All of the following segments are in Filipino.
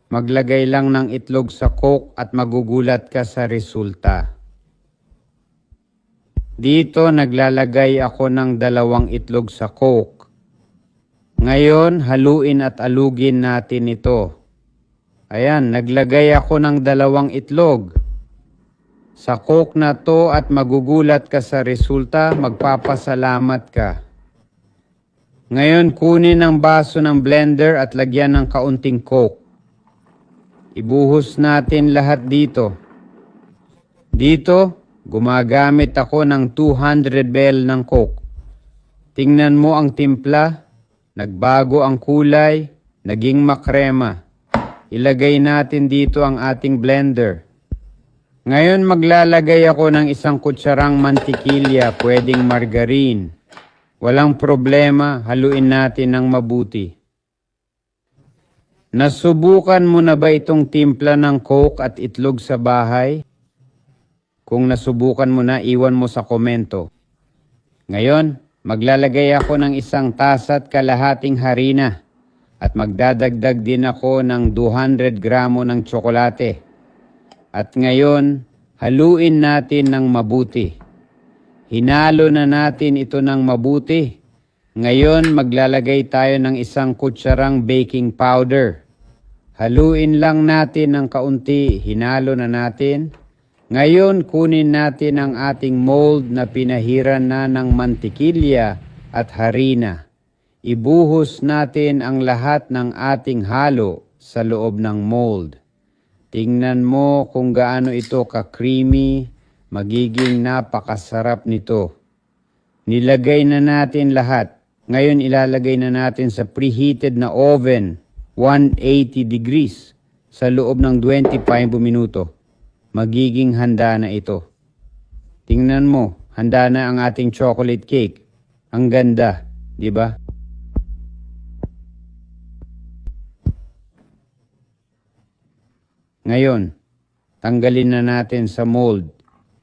Maglagay lang ng itlog sa Coke at magugulat ka sa resulta. Dito naglalagay ako ng 2 itlog sa Coke. Ngayon, haluin at alugin natin ito. Ayan, naglagay ako ng 2 itlog sa Coke na to at magugulat ka sa resulta, magpapasalamat ka. Ngayon, kunin ang baso ng blender at lagyan ng kaunting Coke. Ibuhos natin lahat dito. Dito, gumagamit ako ng 200 ml ng Coke. Tingnan mo ang timpla. Nagbago ang kulay, naging makrema. Ilagay natin dito ang ating blender. Ngayon maglalagay ako ng 1 kutsarang mantikilya, pwedeng margarine. Walang problema, haluin natin ng mabuti. Nasubukan mo na ba itong timpla ng Coke at itlog sa bahay? Kung nasubukan mo na, iwan mo sa komento. Ngayon, maglalagay ako ng 1 tasa't kalahating harina at magdadagdag din ako ng 200 gramo ng tsokolate. At ngayon, haluin natin ng mabuti. Hinalo na natin ito ng mabuti. Ngayon, maglalagay tayo ng 1 kutsarang baking powder. Haluin lang natin ng kaunti, hinalo na natin. Ngayon, kunin natin ang ating mold na pinahiran na ng mantikilya at harina. Ibuhos natin ang lahat ng ating halo sa loob ng mold. Tingnan mo kung gaano ito ka-creamy, magiging napakasarap nito. Nilagay na natin lahat. Ngayon ilalagay na natin sa preheated na oven, 180 degrees, sa loob ng 25 minuto. Magiging handa na ito. Tingnan mo, handa na ang ating chocolate cake. Ang ganda, di ba? Ngayon, tanggalin na natin sa mold.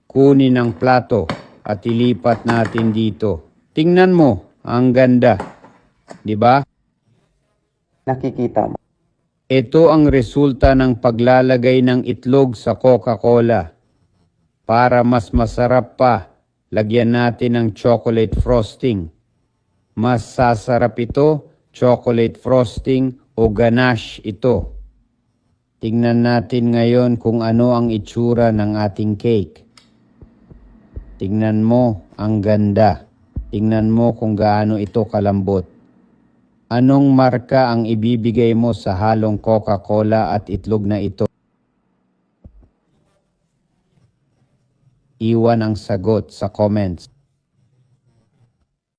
Kunin ang plato at ilipat natin dito. Tingnan mo, ang ganda. Di ba? Nakikita mo. Ito ang resulta ng paglalagay ng itlog sa Coca-Cola. Para mas masarap pa, lagyan natin ng chocolate frosting. Mas sasarap ito, chocolate frosting o ganache ito. Tingnan natin ngayon kung ano ang itsura ng ating cake. Tingnan mo, ang ganda. Tingnan mo kung gaano ito kalambot. Anong marka ang ibibigay mo sa halong Coca-Cola at itlog na ito? Iwan ang sagot sa comments.